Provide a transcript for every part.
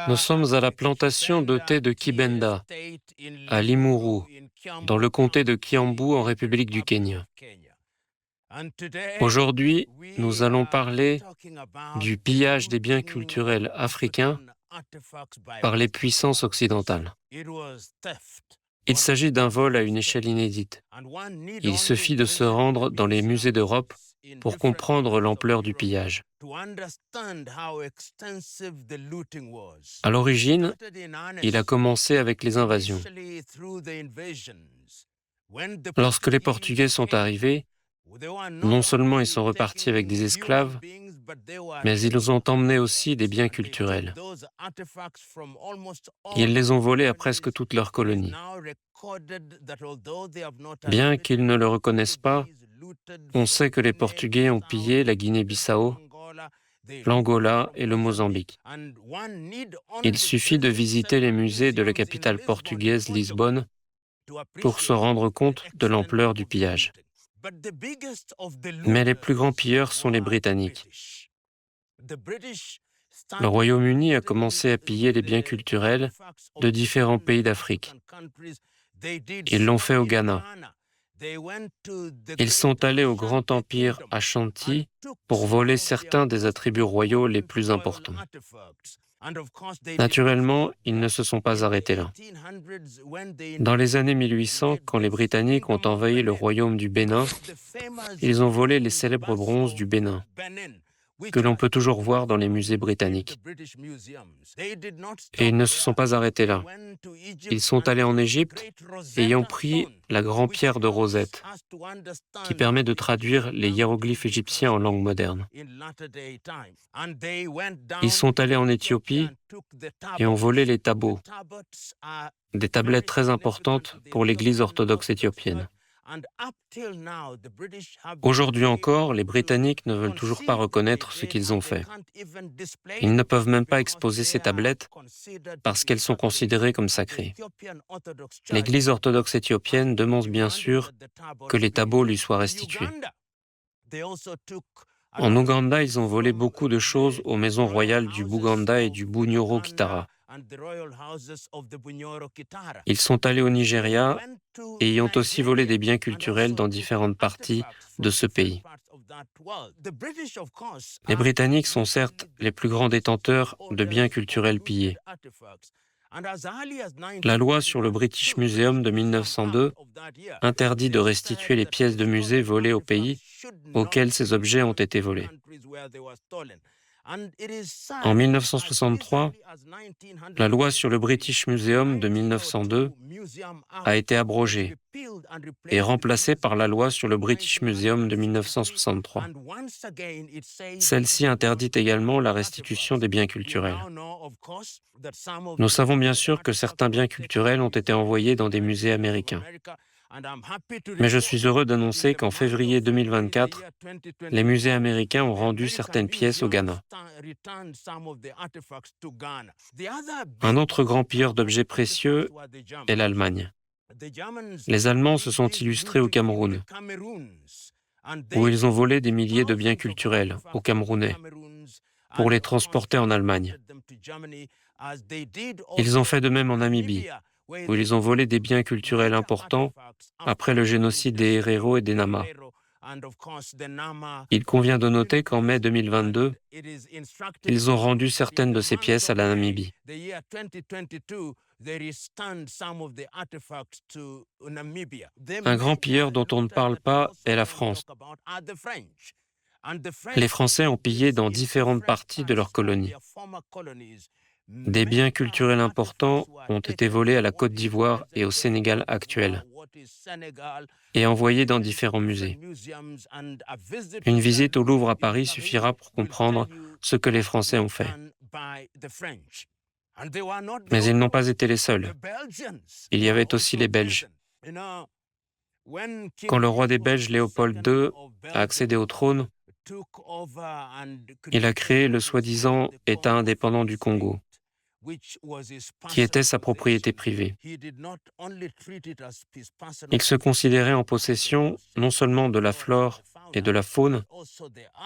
Nous sommes à la plantation de thé de Kibenda, à Limuru, dans le comté de Kiambu en République du Kenya. Aujourd'hui, nous allons parler du pillage des biens culturels africains par les puissances occidentales. Il s'agit d'un vol à une échelle inédite. Il suffit de se rendre dans les musées d'Europe pour comprendre l'ampleur du pillage. À l'origine, il a commencé avec les invasions. Lorsque les Portugais sont arrivés, non seulement ils sont repartis avec des esclaves, mais ils ont emmené aussi des biens culturels. Ils les ont volés à presque toutes leurs colonies. Bien qu'ils ne le reconnaissent pas, on sait que les Portugais ont pillé la Guinée-Bissau, l'Angola et le Mozambique. Il suffit de visiter les musées de la capitale portugaise, Lisbonne, pour se rendre compte de l'ampleur du pillage. Mais les plus grands pilleurs sont les Britanniques. Le Royaume-Uni a commencé à piller les biens culturels de différents pays d'Afrique. Ils l'ont fait au Ghana. Ils sont allés au Grand Empire Ashanti pour voler certains des attributs royaux les plus importants. Naturellement, ils ne se sont pas arrêtés là. Dans les années 1800, quand les Britanniques ont envahi le royaume du Bénin, ils ont volé les célèbres bronzes du Bénin, que l'on peut toujours voir dans les musées britanniques. Et ils ne se sont pas arrêtés là. Ils sont allés en Égypte et y ont pris la grande pierre de Rosette, qui permet de traduire les hiéroglyphes égyptiens en langue moderne. Ils sont allés en Éthiopie et ont volé les tabots, des tablettes très importantes pour l'Église orthodoxe éthiopienne. Aujourd'hui encore, les Britanniques ne veulent toujours pas reconnaître ce qu'ils ont fait. Ils ne peuvent même pas exposer ces tablettes parce qu'elles sont considérées comme sacrées. L'Église orthodoxe éthiopienne demande bien sûr que les tabots lui soient restitués. En Ouganda, ils ont volé beaucoup de choses aux maisons royales du Buganda et du Bunyoro Kitara. Ils sont allés au Nigeria et y ont aussi volé des biens culturels dans différentes parties de ce pays. Les Britanniques sont certes les plus grands détenteurs de biens culturels pillés. La loi sur le British Museum de 1902 interdit de restituer les pièces de musée volées au pays auxquels ces objets ont été volés. En 1963, la loi sur le British Museum de 1902 a été abrogée et remplacée par la loi sur le British Museum de 1963. Celle-ci interdit également la restitution des biens culturels. Nous savons bien sûr que certains biens culturels ont été envoyés dans des musées américains. Mais je suis heureux d'annoncer qu'en février 2024, les musées américains ont rendu certaines pièces au Ghana. Un autre grand pilleur d'objets précieux est l'Allemagne. Les Allemands se sont illustrés au Cameroun, où ils ont volé des milliers de biens culturels aux Camerounais pour les transporter en Allemagne. Ils ont fait de même en Namibie, où ils ont volé des biens culturels importants après le génocide des Herero et des Nama. Il convient de noter qu'en mai 2022, ils ont rendu certaines de ces pièces à la Namibie. Un grand pilleur dont on ne parle pas est la France. Les Français ont pillé dans différentes parties de leurs colonies. Des biens culturels importants ont été volés à la Côte d'Ivoire et au Sénégal actuel et envoyés dans différents musées. Une visite au Louvre à Paris suffira pour comprendre ce que les Français ont fait. Mais ils n'ont pas été les seuls. Il y avait aussi les Belges. Quand le roi des Belges, Léopold II, a accédé au trône, il a créé le soi-disant État indépendant du Congo, qui était sa propriété privée. Il se considérait en possession non seulement de la flore et de la faune,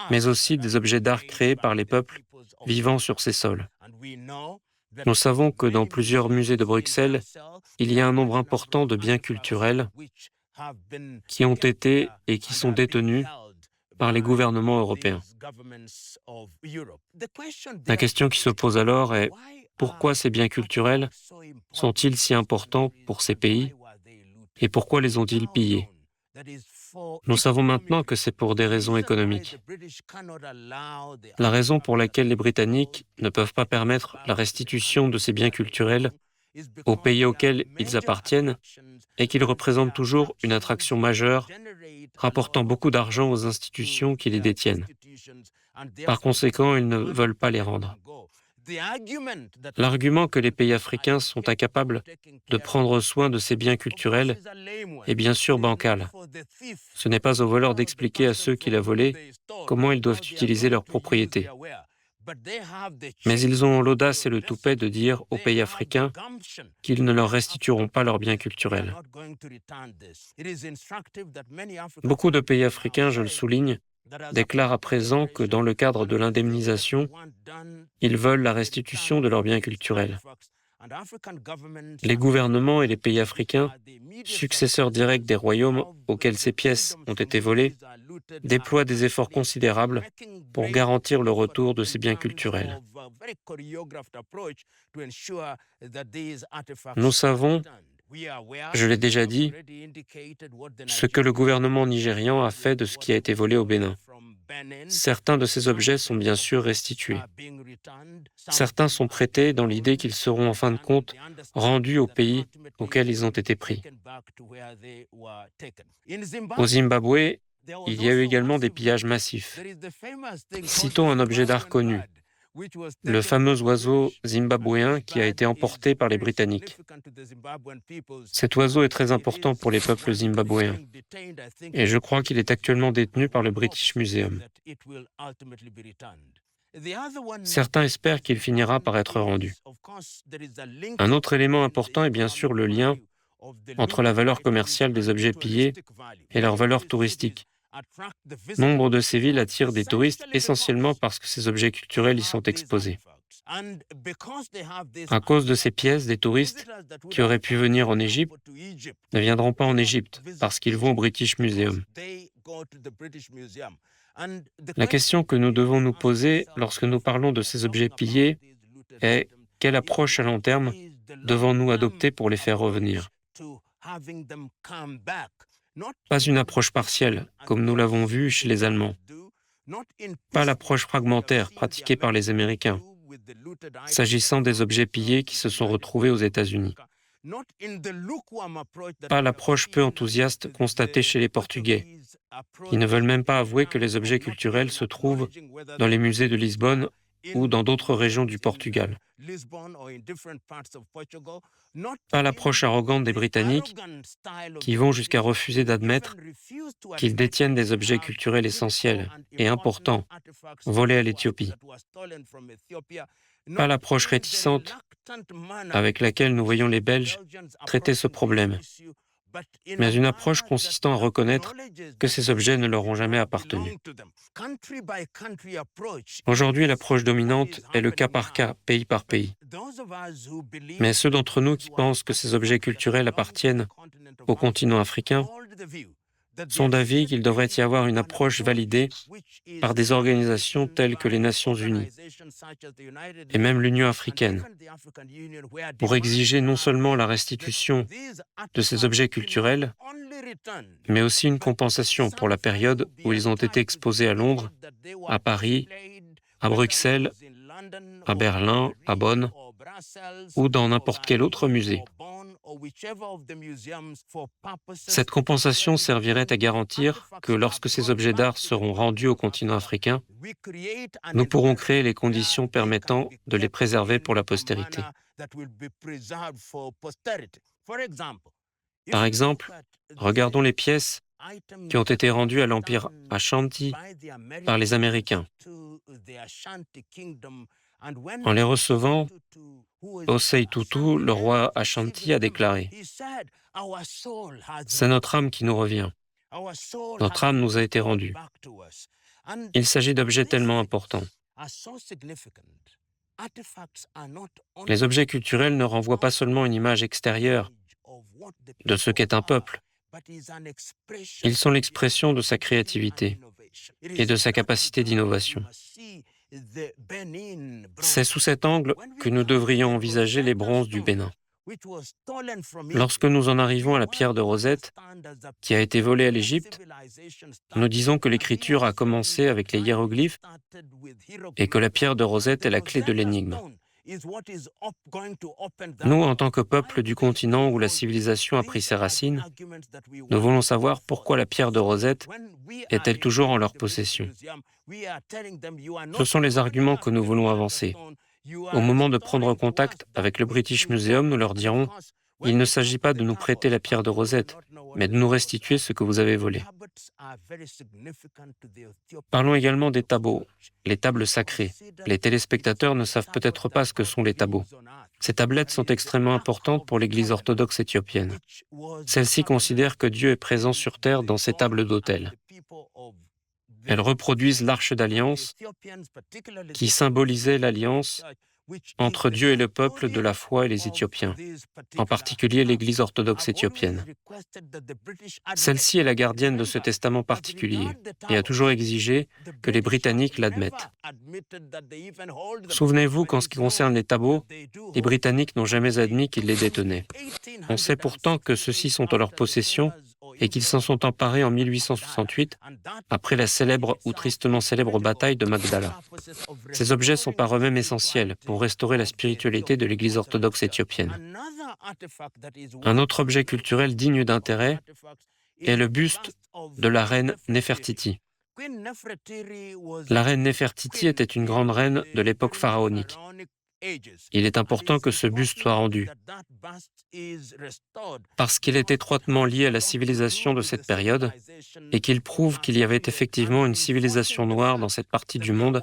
mais aussi des objets d'art créés par les peuples vivant sur ces sols. Nous savons que dans plusieurs musées de Bruxelles, il y a un nombre important de biens culturels qui ont été et qui sont détenus par les gouvernements européens. La question qui se pose alors est pourquoi ces biens culturels sont-ils si importants pour ces pays et pourquoi les ont-ils pillés? Nous savons maintenant que c'est pour des raisons économiques. La raison pour laquelle les Britanniques ne peuvent pas permettre la restitution de ces biens culturels aux pays auxquels ils appartiennent est qu'ils représentent toujours une attraction majeure, rapportant beaucoup d'argent aux institutions qui les détiennent. Par conséquent, ils ne veulent pas les rendre. L'argument que les pays africains sont incapables de prendre soin de ces biens culturels est bien sûr bancal. Ce n'est pas aux voleurs d'expliquer à ceux qui l'ont volé comment ils doivent utiliser leurs propriétés. Mais ils ont l'audace et le toupet de dire aux pays africains qu'ils ne leur restitueront pas leurs biens culturels. Beaucoup de pays africains, je le souligne, déclarent à présent que dans le cadre de l'indemnisation, ils veulent la restitution de leurs biens culturels. Les gouvernements et les pays africains, successeurs directs des royaumes auxquels ces pièces ont été volées, déploient des efforts considérables pour garantir le retour de ces biens culturels. Nous savons, je l'ai déjà dit, ce que le gouvernement nigérian a fait de ce qui a été volé au Bénin. Certains de ces objets sont bien sûr restitués. Certains sont prêtés dans l'idée qu'ils seront en fin de compte rendus aux pays auxquels ils ont été pris. Au Zimbabwe, il y a eu également des pillages massifs. Citons un objet d'art connu, le fameux oiseau zimbabwéen qui a été emporté par les Britanniques. Cet oiseau est très important pour les peuples zimbabwéens et je crois qu'il est actuellement détenu par le British Museum. Certains espèrent qu'il finira par être rendu. Un autre élément important est bien sûr le lien entre la valeur commerciale des objets pillés et leur valeur touristique. Nombre de ces villes attirent des touristes essentiellement parce que ces objets culturels y sont exposés. À cause de ces pièces, des touristes qui auraient pu venir en Égypte ne viendront pas en Égypte parce qu'ils vont au British Museum. La question que nous devons nous poser lorsque nous parlons de ces objets pillés est quelle approche à long terme devons-nous adopter pour les faire revenir? Pas une approche partielle, comme nous l'avons vu chez les Allemands. Pas l'approche fragmentaire pratiquée par les Américains, s'agissant des objets pillés qui se sont retrouvés aux États-Unis. Pas l'approche peu enthousiaste constatée chez les Portugais, qui ne veulent même pas avouer que les objets culturels se trouvent dans les musées de Lisbonne ou dans d'autres régions du Portugal. Pas l'approche arrogante des Britanniques, qui vont jusqu'à refuser d'admettre qu'ils détiennent des objets culturels essentiels et importants, volés à l'Éthiopie. Pas l'approche réticente avec laquelle nous voyons les Belges traiter ce problème, mais une approche consistant à reconnaître que ces objets ne leur ont jamais appartenu. Aujourd'hui, l'approche dominante est le cas par cas, pays par pays. Mais ceux d'entre nous qui pensent que ces objets culturels appartiennent au continent africain sont d'avis qu'il devrait y avoir une approche validée par des organisations telles que les Nations Unies et même l'Union africaine pour exiger non seulement la restitution de ces objets culturels, mais aussi une compensation pour la période où ils ont été exposés à Londres, à Paris, à Bruxelles, à Berlin, à Bonn ou dans n'importe quel autre musée. Cette compensation servirait à garantir que lorsque ces objets d'art seront rendus au continent africain, nous pourrons créer les conditions permettant de les préserver pour la postérité. Par exemple, regardons les pièces qui ont été rendues à l'Empire Ashanti par les Américains. En les recevant, Osei Tutu, le roi Ashanti, a déclaré « C'est notre âme qui nous revient. Notre âme nous a été rendue. » Il s'agit d'objets tellement importants. Les objets culturels ne renvoient pas seulement une image extérieure de ce qu'est un peuple, ils sont l'expression de sa créativité et de sa capacité d'innovation. C'est sous cet angle que nous devrions envisager les bronzes du Bénin. Lorsque nous en arrivons à la pierre de Rosette, qui a été volée à l'Égypte, nous disons que l'écriture a commencé avec les hiéroglyphes et que la pierre de Rosette est la clé de l'énigme. Nous, en tant que peuple du continent où la civilisation a pris ses racines, nous voulons savoir pourquoi la pierre de Rosette est-elle toujours en leur possession. Ce sont les arguments que nous voulons avancer. Au moment de prendre contact avec le British Museum, nous leur dirons « Il ne s'agit pas de nous prêter la pierre de Rosette, mais de nous restituer ce que vous avez volé. » Parlons également des tabots, les tables sacrées. Les téléspectateurs ne savent peut-être pas ce que sont les tabots. Ces tablettes sont extrêmement importantes pour l'Église orthodoxe éthiopienne. Celle-ci considère que Dieu est présent sur terre dans ces tables d'autel. Elles reproduisent l'Arche d'Alliance qui symbolisait l'alliance entre Dieu et le peuple de la foi et les Éthiopiens, en particulier l'Église orthodoxe éthiopienne. Celle-ci est la gardienne de ce testament particulier et a toujours exigé que les Britanniques l'admettent. Souvenez-vous qu'en ce qui concerne les tabots, les Britanniques n'ont jamais admis qu'ils les détenaient. On sait pourtant que ceux-ci sont en leur possession et qu'ils s'en sont emparés en 1868, après la célèbre ou tristement célèbre bataille de Magdala. Ces objets sont par eux-mêmes essentiels pour restaurer la spiritualité de l'Église orthodoxe éthiopienne. Un autre objet culturel digne d'intérêt est le buste de la reine Néfertiti. La reine Néfertiti était une grande reine de l'époque pharaonique. Il est important que ce buste soit rendu, parce qu'il est étroitement lié à la civilisation de cette période et qu'il prouve qu'il y avait effectivement une civilisation noire dans cette partie du monde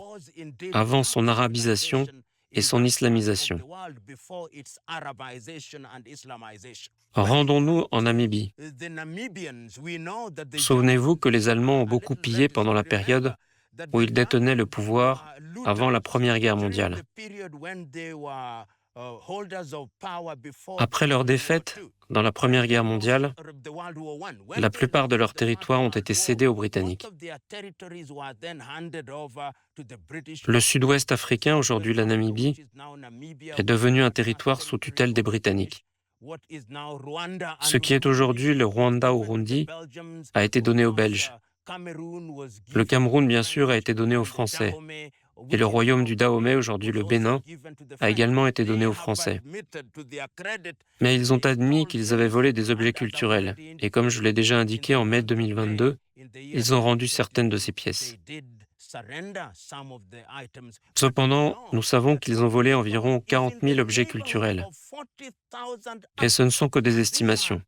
avant son arabisation et son islamisation. Rendons-nous en Namibie. Souvenez-vous que les Allemands ont beaucoup pillé pendant la période où ils détenaient le pouvoir avant la Première Guerre mondiale. Après leur défaite dans la Première Guerre mondiale, la plupart de leurs territoires ont été cédés aux Britanniques. Le sud-ouest africain, aujourd'hui la Namibie, est devenu un territoire sous tutelle des Britanniques. Ce qui est aujourd'hui le Rwanda-Urundi a été donné aux Belges. Le Cameroun, bien sûr, a été donné aux Français. Et le royaume du Dahomey, aujourd'hui le Bénin, a également été donné aux Français. Mais ils ont admis qu'ils avaient volé des objets culturels. Et comme je l'ai déjà indiqué en mai 2022, ils ont rendu certaines de ces pièces. Cependant, nous savons qu'ils ont volé environ 40 000 objets culturels. Et ce ne sont que des estimations.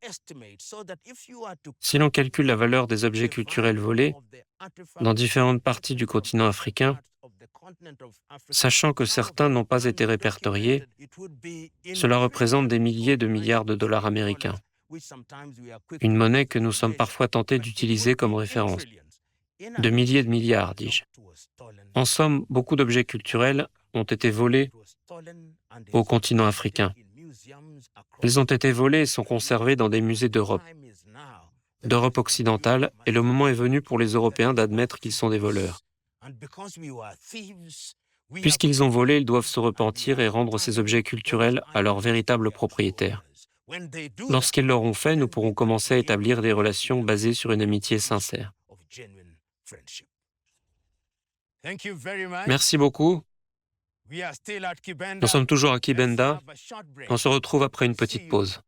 Si l'on calcule la valeur des objets culturels volés dans différentes parties du continent africain, sachant que certains n'ont pas été répertoriés, cela représente des milliers de milliards de dollars américains. Une monnaie que nous sommes parfois tentés d'utiliser comme référence. De milliers de milliards, dis-je. En somme, beaucoup d'objets culturels ont été volés au continent africain. Ils ont été volés et sont conservés dans des musées d'Europe occidentale, et le moment est venu pour les Européens d'admettre qu'ils sont des voleurs. Puisqu'ils ont volé, ils doivent se repentir et rendre ces objets culturels à leurs véritables propriétaires. Lorsqu'ils l'auront fait, nous pourrons commencer à établir des relations basées sur une amitié sincère. Merci beaucoup. Nous sommes toujours à Kibenda. On se retrouve après une petite pause.